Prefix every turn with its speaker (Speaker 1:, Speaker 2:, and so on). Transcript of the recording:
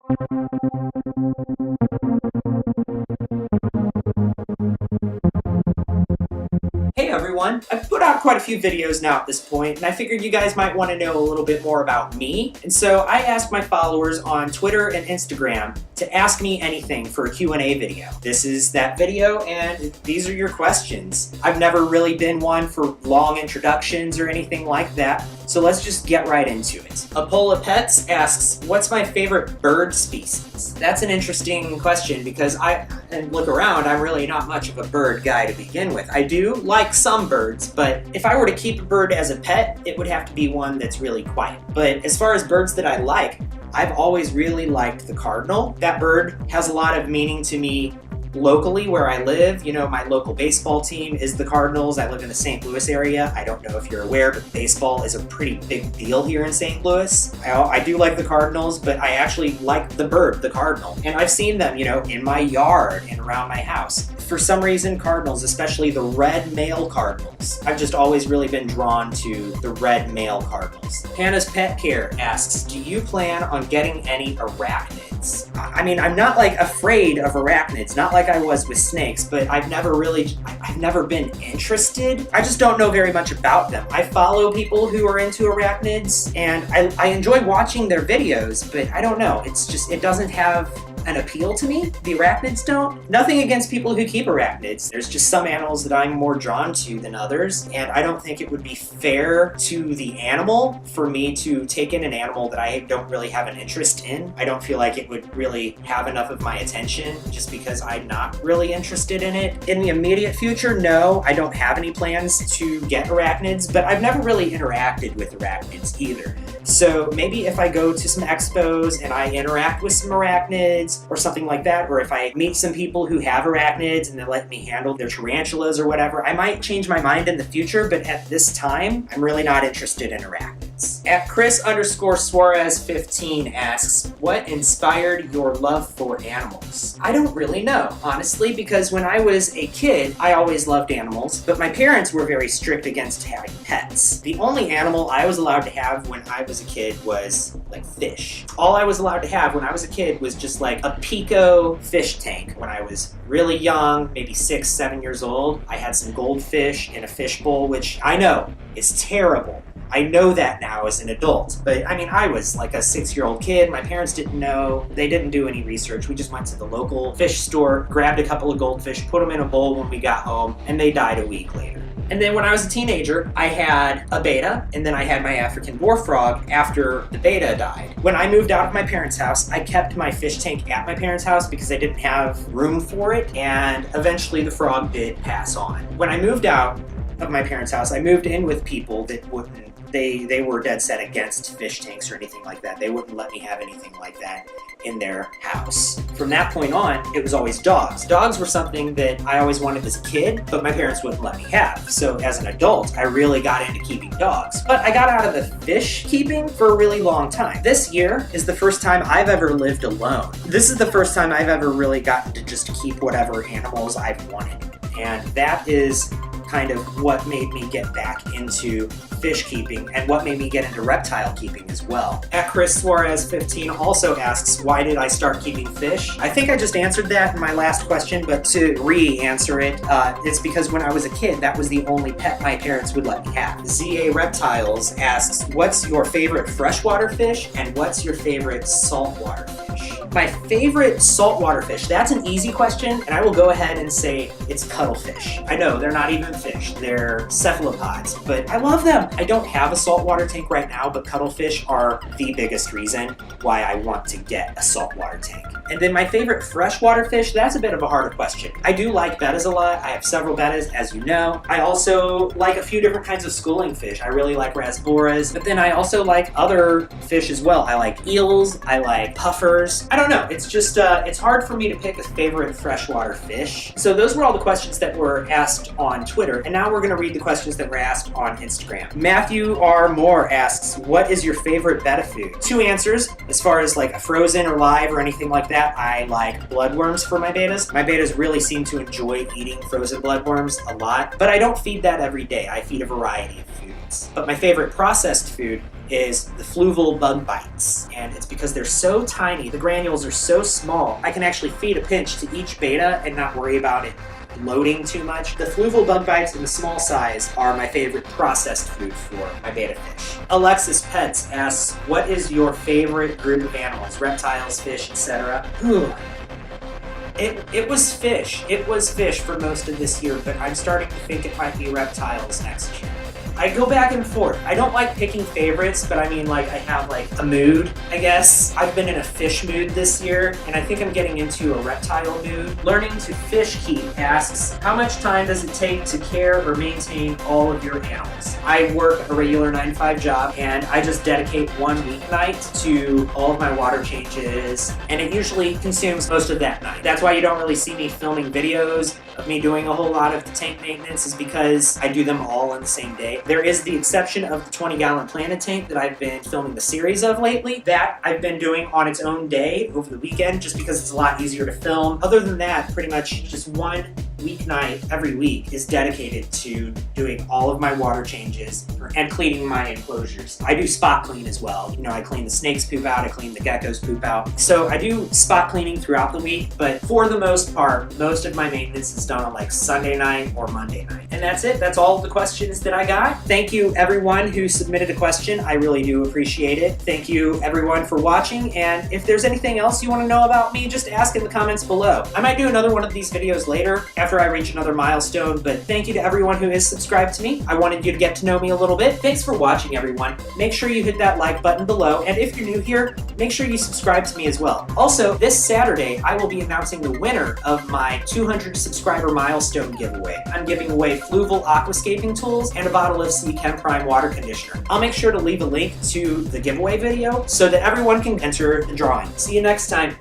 Speaker 1: Hey everyone! I've put out quite a few videos now at this point, and I figured you guys might want to know a little bit more about me. And so I asked my followers on Twitter and Instagram to ask me anything for a Q&A video. This is that video, and these are your questions. I've never really been one for long introductions or anything like that, so let's just get right into it. Apola Pets asks, what's my favorite bird species? That's an interesting question because and look around, I'm really not much of a bird guy to begin with. I do like some birds, but if I were to keep a bird as a pet, it would have to be one that's really quiet. But as far as birds that I like, I've always really liked the cardinal. That bird has a lot of meaning to me locally where I live. You know, my local baseball team is the Cardinals. I live in the St. Louis area. I don't know if you're aware, but baseball is a pretty big deal here in St. Louis. I do like the Cardinals, but I actually like the bird, the cardinal. And I've seen them, you know, in my yard and around my house. For some reason, cardinals, especially the red male cardinals, I've just always really been drawn to the red male cardinals. Hannah's Pet Care asks, do you plan on getting any arachnids? I mean, I'm not like afraid of arachnids, not like I was with snakes, but I've never been interested. I just don't know very much about them. I follow people who are into arachnids, and I enjoy watching their videos, but I don't know. It's just, it doesn't have an appeal to me. The arachnids don't. Nothing against people who keep arachnids. There's just some animals that I'm more drawn to than others, and I don't think it would be fair to the animal for me to take in an animal that I don't really have an interest in. I don't feel like it would really have enough of my attention just because I'm not really interested in it. In the immediate future, no, I don't have any plans to get arachnids, but I've never really interacted with arachnids either. So maybe if I go to some expos and I interact with some arachnids or something like that, or if I meet some people who have arachnids and they let me handle their tarantulas or whatever, I might change my mind in the future, but at this time, I'm really not interested in arachnids. At Chris_Suarez15 asks, what inspired your love for animals? I don't really know, honestly, because when I was a kid, I always loved animals, but my parents were very strict against having pets. The only animal I was allowed to have when I was a kid was like fish. All I was allowed to have when I was a kid was just like a Pico fish tank. When I was really young, maybe 6, 7 years old, I had some goldfish in a fish bowl, which I know is terrible. I know that now as an adult, but I mean, I was like a 6-year-old kid. My parents didn't know. They didn't do any research. We just went to the local fish store, grabbed a couple of goldfish, put them in a bowl when we got home, and they died a week later. And then when I was a teenager, I had a betta, and then I had my African dwarf frog after the betta died. When I moved out of my parents' house, I kept my fish tank at my parents' house because I didn't have room for it, and eventually the frog did pass on. When I moved out of my parents' house, I moved in with people that wouldn't, they were dead set against fish tanks or anything like that. They wouldn't let me have anything like that in their house. From that point on, it was always dogs. Dogs were something that I always wanted as a kid, but my parents wouldn't let me have. So as an adult, I really got into keeping dogs. But I got out of the fish keeping for a really long time. This year is the first time I've ever lived alone. This is the first time I've ever really gotten to just keep whatever animals I've wanted. And that is kind of what made me get back into fish keeping and what made me get into reptile keeping as well. At Chris Suarez15 also asks, why did I start keeping fish? I think I just answered that in my last question, but to re-answer it, it's because when I was a kid, that was the only pet my parents would let me have. ZA Reptiles asks, what's your favorite freshwater fish and what's your favorite saltwater fish? My favorite saltwater fish, that's an easy question, and I will go ahead and say it's cuttlefish. I know, they're not even fish, they're cephalopods, but I love them. I don't have a saltwater tank right now, but cuttlefish are the biggest reason why I want to get a saltwater tank. And then my favorite freshwater fish, that's a bit of a harder question. I do like bettas a lot. I have several bettas, as you know. I also like a few different kinds of schooling fish. I really like rasboras, but then I also like other fish as well. I like eels, I like puffers. I don't know, it's just, it's hard for me to pick a favorite freshwater fish. So those were all the questions that were asked on Twitter, and now we're gonna read the questions that were asked on Instagram. Matthew R. Moore asks, what is your favorite betta food? 2 answers. As far as like a frozen or live or anything like that, I like bloodworms for my bettas. My bettas really seem to enjoy eating frozen bloodworms a lot, but I don't feed that every day. I feed a variety of foods. But my favorite processed food is the fluval bug bites. And it's because they're so tiny, the granules are so small, I can actually feed a pinch to each beta and not worry about it loading too much. The fluval bug bites in the small size are my favorite processed food for my betta fish. Alexis Pets asks, what is your favorite group of animals? Reptiles, fish, etc. It was fish. It was fish for most of this year, but I'm starting to think it might be reptiles next year. I go back and forth. I don't like picking favorites, but I mean, like, I have like a mood, I guess. I've been in a fish mood this year, and I think I'm getting into a reptile mood. Learning to fish keep asks, how much time does it take to care or maintain all of your animals? I work a regular 9-to-5 job, and I just dedicate one weeknight to all of my water changes, and it usually consumes most of that night. That's why you don't really see me filming videos of me doing a whole lot of the tank maintenance, is because I do them all on the same day. There is the exception of the 20-gallon Planet tank that I've been filming the series of lately. That I've been doing on its own day over the weekend just because it's a lot easier to film. Other than that, pretty much just one weeknight every week is dedicated to doing all of my water changes and cleaning my enclosures. I do spot clean as well. You know, I clean the snake's poop out, I clean the gecko's poop out. So I do spot cleaning throughout the week, but for the most part, most of my maintenance is done on like Sunday night or Monday night. And that's it. That's all the questions that I got. Thank you everyone who submitted a question. I really do appreciate it. Thank you everyone for watching, and if there's anything else you want to know about me, just ask in the comments below. I might do another one of these videos later after I reach another milestone, but thank you to everyone who is subscribed to me. I wanted you to get to know me a little bit. Thanks for watching, everyone. Make sure you hit that like button below, and if you're new here, make sure you subscribe to me as well. Also, this Saturday, I will be announcing the winner of my 200 subscriber milestone giveaway. I'm giving away fluval aquascaping tools and a bottle of Sea Chem Prime water conditioner. I'll make sure to leave a link to the giveaway video so that everyone can enter the drawing. See you next time.